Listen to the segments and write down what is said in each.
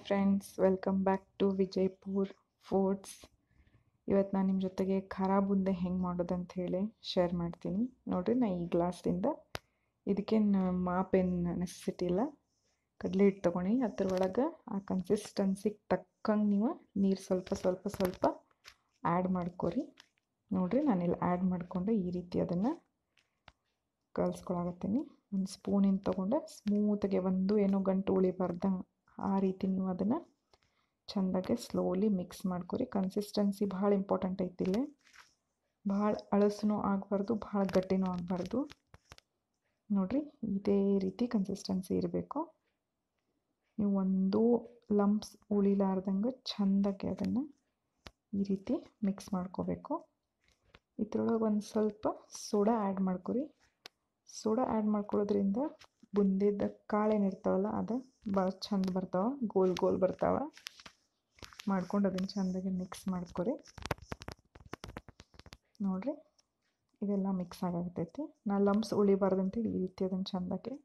Friends, welcome back to Vijayapur foods. ಇವತ್ತು ನಾನು ನಿಮ್ಮ ಜೊತೆಗೆ ಖಾರ ಬುಂದೆ ಹೆಂಗೆ ಮಾಡೋದಂತ ಹೇಳಿ ಶೇರ್ ಮಾಡ್ತೀನಿ. ನೋಡಿರಿ, ನಾನು ಈ ಗ್ಲಾಸ್ದಿಂದ ಇದಕ್ಕೇನು ಮಾಪೇನು ನೆಸೆಸಿಟಿ ಇಲ್ಲ. ಕಡಲೆ ಹಿಟ್ಟು ತೊಗೊಂಡು ಅದ್ರೊಳಗೆ ಆ ಕನ್ಸಿಸ್ಟೆನ್ಸಿಗೆ ತಕ್ಕಂಗೆ ನೀವು ನೀರು ಸ್ವಲ್ಪ ಆ್ಯಡ್ ಮಾಡ್ಕೊರಿ. ನೋಡಿರಿ, ನಾನಿಲ್ಲಿ ಆ್ಯಡ್ ಮಾಡಿಕೊಂಡು ಈ ರೀತಿ ಅದನ್ನು ಕಲಿಸ್ಕೊಳಕತ್ತೀನಿ. ಒಂದು ಸ್ಪೂನಿಂದ ತೊಗೊಂಡು ಸ್ಮೂತಾಗೆ ಏನೋ ಗಂಟು ಉಳಿಬಾರ್ದಂಗೆ ಆ ರೀತಿ ನೀವು ಅದನ್ನು ಚೆಂದಾಗೆ ಸ್ಲೋಲಿ ಮಿಕ್ಸ್ ಮಾಡ್ಕೊರಿ. ಕನ್ಸಿಸ್ಟೆನ್ಸಿ ಭಾಳ ಇಂಪಾರ್ಟೆಂಟ್ ಐತಿ. ಇಲ್ಲೇ ಭಾಳ ಅಳಸೂ ಆಗಬಾರ್ದು, ಭಾಳ ಗಟ್ಟಿನೂ ಆಗಬಾರ್ದು. ನೋಡಿರಿ, ಇದೇ ರೀತಿ ಕನ್ಸಿಸ್ಟೆನ್ಸಿ ಇರಬೇಕು. ನೀವು ಒಂದು ಲಂಪ್ಸ್ ಉಳಿಲಾರ್ದಂಗೆ ಚೆಂದಾಗೆ ಅದನ್ನು ಈ ರೀತಿ ಮಿಕ್ಸ್ ಮಾಡ್ಕೋಬೇಕು. ಇದ್ರೊಳಗೆ ಒಂದು ಸ್ವಲ್ಪ ಸೋಡಾ ಆ್ಯಡ್ ಮಾಡ್ಕೊರಿ. ಸೋಡಾ ಆ್ಯಡ್ ಮಾಡ್ಕೊಳ್ಳೋದ್ರಿಂದ ಬುಂದಿದ ಕಾಳೇನಿರ್ತಾವಲ್ಲ ಅದು ಭಾಳ ಚಂದ ಬರ್ತಾವೆ, ಗೋಲ್ ಬರ್ತಾವೆ. ಮಾಡ್ಕೊಂಡು ಅದನ್ನು ಚೆಂದಾಗಿ ಮಿಕ್ಸ್ ಮಾಡ್ಕೊರಿ. ನೋಡಿರಿ, ಇದೆಲ್ಲ ಮಿಕ್ಸ್ ಆಗಾಗ್ತೈತಿ. ನಾನು ಲಂಪ್ಸ್ ಉಳಿಬಾರ್ದಂತೇಳಿ ಈ ರೀತಿ ಅದನ್ನು ಚೆಂದಾಗಿ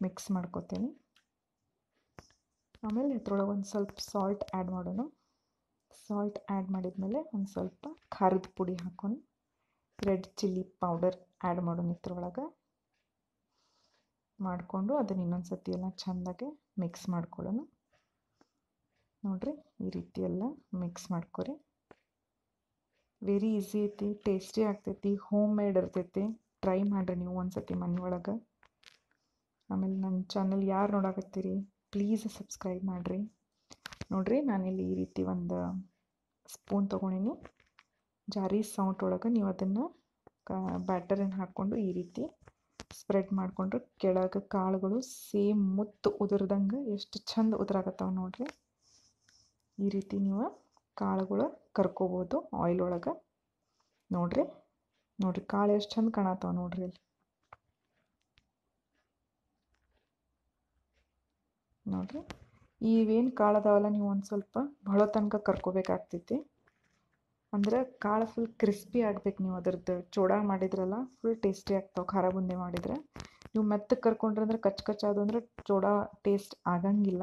ಮಿಕ್ಸ್ ಮಾಡ್ಕೊತೀನಿ. ಆಮೇಲೆ ಇದ್ರೊಳಗೆ ಒಂದು ಸ್ವಲ್ಪ ಸಾಲ್ಟ್ ಆ್ಯಡ್ ಮಾಡೋಣ. ಸಾಲ್ಟ್ ಆ್ಯಡ್ ಮಾಡಿದ್ಮೇಲೆ ಒಂದು ಸ್ವಲ್ಪ ಖಾರದ ಪುಡಿ ಹಾಕೊಂಡು ರೆಡ್ ಚಿಲ್ಲಿ ಪೌಡರ್ ಆ್ಯಡ್ ಮಾಡೋಣ. ಇದ್ರೊಳಗೆ ಮಾಡಿಕೊಂಡು ಅದನ್ನು ಇನ್ನೊಂದು ಸತಿ ಎಲ್ಲ ಚೆಂದಾಗೆ ಮಿಕ್ಸ್ ಮಾಡ್ಕೊಳ್ಳೋಣ. ನೋಡಿರಿ, ಈ ರೀತಿ ಎಲ್ಲ ಮಿಕ್ಸ್ ಮಾಡ್ಕೊರಿ. ವೆರಿ ಈಸಿ ಐತಿ, ಟೇಸ್ಟಿ ಆಗ್ತೈತಿ, ಹೋಮ್ ಮೇಡ್ ಇರ್ತೈತಿ. ಟ್ರೈ ಮಾಡಿರಿ ನೀವು ಒಂದು ಸತಿ ಮನೆ ಒಳಗೆ. ಆಮೇಲೆ ನನ್ನ ಚಾನಲ್ ಯಾರು ನೋಡಾಕತ್ತೀರಿ ಪ್ಲೀಸ್ ಸಬ್ಸ್ಕ್ರೈಬ್ ಮಾಡಿರಿ. ನೋಡಿರಿ, ನಾನಿಲ್ಲಿ ಈ ರೀತಿ ಒಂದು ಸ್ಪೂನ್ ತೊಗೊಂಡಿನಿ. ಜಾರಿ ಸೌಟ್ ಒಳಗೆ ನೀವು ಅದನ್ನು ಬ್ಯಾಟರನ್ನು ಹಾಕ್ಕೊಂಡು ಈ ರೀತಿ ಸ್ಪ್ರೆಡ್ ಮಾಡಿಕೊಂಡ್ರೆ ಕೆಳಗೆ ಕಾಳುಗಳು ಸೇಮ್ ಮುತ್ತು ಉದುರ್ದಂಗೆ ಎಷ್ಟು ಚಂದ ಉದುರಾಗತ್ತವೆ. ನೋಡಿರಿ, ಈ ರೀತಿ ನೀವು ಕಾಳುಗಳು ಕರ್ಕೋಬೋದು ಆಯಿಲ್ ಒಳಗೆ. ನೋಡಿರಿ ಕಾಳು ಎಷ್ಟು ಚಂದ ಕಾಣತ್ತವ ನೋಡಿರಿ. ಇಲ್ಲಿ ನೋಡಿರಿ, ಇವೇನು ಕಾಳು ಅದಾವಲ್ಲ ನೀವು ಒಂದು ಸ್ವಲ್ಪ ಬಹಳ ತನಕ ಕರ್ಕೋಬೇಕಾಗ್ತೈತಿ. ಅಂದ್ರೆ ಕಾಳು ಫುಲ್ ಕ್ರಿಸ್ಪಿ ಆಗ್ಬೇಕು. ನೀವು ಅದ್ರದ್ದು ಚೋಡಾ ಮಾಡಿದ್ರಲ್ಲ ಫುಲ್ ಟೇಸ್ಟಿ ಆಗ್ತಾವೆ. ಖಾರ ಬುಂದೆ ಮಾಡಿದ್ರೆ ನೀವು ಮೆತ್ತಗೆ ಕರ್ಕೊಂಡ್ರೆ ಅಂದ್ರೆ ಕಚ್ಚದು ಅಂದ್ರೆ ಚೋಡಾ ಟೇಸ್ಟ್ ಆಗಂಗಿಲ್ಲ.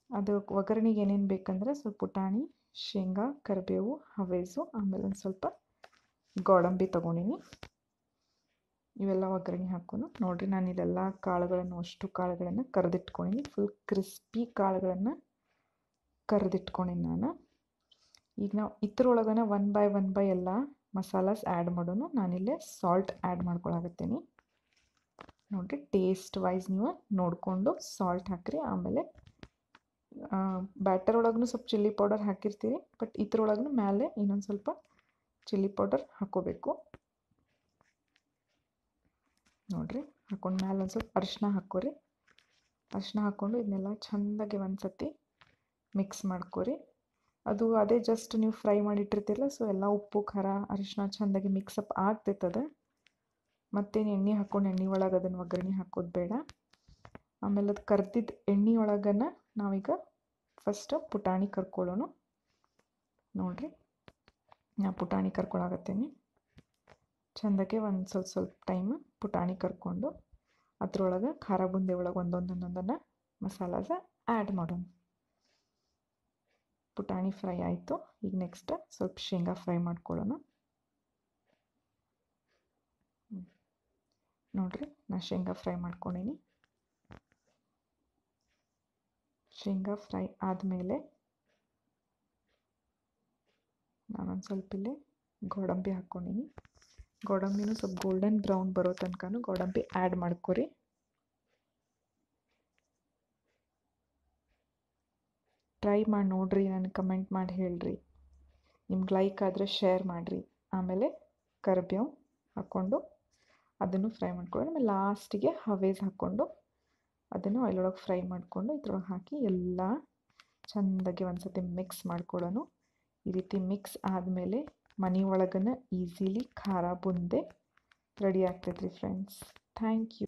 ಅದು ಒಗ್ಗರಣೆಗೆ ಏನೇನು ಬೇಕಂದ್ರೆ ಸ್ವಲ್ಪ ಪುಟಾಣಿ, ಶೇಂಗಾ, ಕರಿಬೇವು, ಹವೇಸು, ಆಮೇಲೆ ಒಂದು ಸ್ವಲ್ಪ ಗೋಡಂಬಿ ತೊಗೊಂಡಿನಿ. ಇವೆಲ್ಲ ಒಗ್ಗರಣೆ ಹಾಕೋನು. ನೋಡಿರಿ, ನಾನು ಇದೆಲ್ಲ ಕಾಳುಗಳನ್ನು ಅಷ್ಟು ಕಾಳುಗಳನ್ನು ಕರೆದಿಟ್ಕೊಂಡಿನಿ. ಫುಲ್ ಕ್ರಿಸ್ಪಿ ಕಾಳುಗಳನ್ನು ಕರೆದಿಟ್ಕೊಂಡಿನಿ ನಾನು. ಈಗ ನಾವು ಇದ್ರೊಳಗನ ಒನ್ ಬೈ ಎಲ್ಲ ಮಸಾಲಾಸ್ ಆ್ಯಡ್ ಮಾಡೋನು. ನಾನಿಲ್ಲೇ ಸಾಲ್ಟ್ ಆ್ಯಡ್ ಮಾಡ್ಕೊಳಕತ್ತೀನಿ. ನೋಡಿರಿ, ಟೇಸ್ಟ್ ವೈಸ್ ನೀವು ನೋಡಿಕೊಂಡು ಸಾಲ್ಟ್ ಹಾಕಿರಿ. ಆಮೇಲೆ ಬ್ಯಾಟರ್ ಒಳಗೂ ಸ್ವಲ್ಪ ಚಿಲ್ಲಿ ಪೌಡರ್ ಹಾಕಿರ್ತೀರಿ, ಬಟ್ ಇದ್ರೊಳಗೂ ಮೇಲೆ ಇನ್ನೊಂದು ಸ್ವಲ್ಪ ಚಿಲ್ಲಿ ಪೌಡರ್ ಹಾಕ್ಕೋಬೇಕು. ನೋಡಿರಿ, ಹಾಕೊಂಡು ಮೇಲೆ ಒಂದು ಸ್ವಲ್ಪ ಅರಿಶಿನ ಹಾಕ್ಕೋರಿ. ಅರಿಶಿನ ಹಾಕ್ಕೊಂಡು ಇದನ್ನೆಲ್ಲ ಚೆಂದಾಗಿ ಒಂದು ಸತಿ ಮಿಕ್ಸ್ ಮಾಡ್ಕೊರಿ. ಅದು ಅದೇ ಜಸ್ಟ್ ನೀವು ಫ್ರೈ ಮಾಡಿಟ್ಟಿರ್ತೀರಲ್ಲ, ಸೊ ಎಲ್ಲ ಉಪ್ಪು ಖಾರ ಅರಿಶಿನ ಚೆಂದಾಗಿ ಮಿಕ್ಸಪ್ ಆಗ್ತೈತದ. ಮತ್ತೇನು ಎಣ್ಣೆ ಹಾಕ್ಕೊಂಡು ಎಣ್ಣೆ ಒಳಗೆ ಅದನ್ನು ಒಗ್ಗರಣೆ ಹಾಕೋದು ಬೇಡ. ಆಮೇಲೆ ಅದು ಕರ್ದಿದ್ದು ಎಣ್ಣೆ ಒಳಗನ ನಾವೀಗ ಫಸ್ಟ್ ಪುಟಾಣಿ ಕರ್ಕೊಳ್ಳೋಣ. ನೋಡಿರಿ, ನಾ ಪುಟಾಣಿ ಕರ್ಕೊಳಕತ್ತೀನಿ. ಚೆಂದಾಗೆ ಒಂದು ಸ್ವಲ್ಪ ಟೈಮ್ ಪುಟಾಣಿ ಕರ್ಕೊಂಡು ಅದ್ರೊಳಗೆ ಖಾರ ಬುಂದೆ ಒಳಗೆ ಒಂದೊಂದನ್ನು ಮಸಾಲಾಸ ಆ್ಯಡ್ ಮಾಡೋಣ. ಪುಟಾಣಿ ಫ್ರೈ ಆಯಿತು. ಈಗ ನೆಕ್ಸ್ಟ್ ಸ್ವಲ್ಪ ಶೇಂಗಾ ಫ್ರೈ ಮಾಡ್ಕೊಳ್ಳೋಣ. ನೋಡಿರಿ, ನಾನು ಶೇಂಗಾ ಫ್ರೈ ಮಾಡ್ಕೊಂಡಿನಿ. ಶೇಂಗಾ ಫ್ರೈ ಆದಮೇಲೆ ನಾನೊಂದು ಸ್ವಲ್ಪ ಇಲ್ಲೇ ಗೋಡಂಬಿ ಹಾಕ್ಕೊಂಡಿನಿ. ಗೋಡಂಬಿನೂ ಸ್ವಲ್ಪ ಗೋಲ್ಡನ್ ಬ್ರೌನ್ ಬರೋ ತನಕನೂ ಗೋಡಂಬಿ ಆ್ಯಡ್ ಮಾಡ್ಕೊರಿ. ಟ್ರೈ ಮಾಡಿ ನೋಡಿರಿ, ನನಗೆ ಕಮೆಂಟ್ ಮಾಡಿ ಹೇಳ್ರಿ. ನಿಮ್ಗೆ ಲೈಕ್ ಆದರೆ ಶೇರ್ ಮಾಡಿರಿ. ಆಮೇಲೆ ಕರಿಬೇವು ಹಾಕ್ಕೊಂಡು ಅದನ್ನು ಫ್ರೈ ಮಾಡ್ಕೊಳ್ಳಿ. ಆಮೇಲೆ ಲಾಸ್ಟಿಗೆ ಹವೇಸ್ ಹಾಕ್ಕೊಂಡು ಅದನ್ನು ಆಯಿಲೊಳಗೆ ಫ್ರೈ ಮಾಡಿಕೊಂಡು ಇದ್ರೊಳಗೆ ಹಾಕಿ ಎಲ್ಲ ಚೆಂದಾಗಿ ಒಂದು ಸತಿ ಮಿಕ್ಸ್ ಮಾಡ್ಕೊಳ್ಳೋಣ. ಈ ರೀತಿ ಮಿಕ್ಸ್ ಆದಮೇಲೆ ಮನೆ ಒಳಗನ ಈಸಿಲಿ ಖಾರ ಬುಂದೆ ರೆಡಿ ಆಗ್ತೈತ್ರಿ ಫ್ರೆಂಡ್ಸ್. Thank you.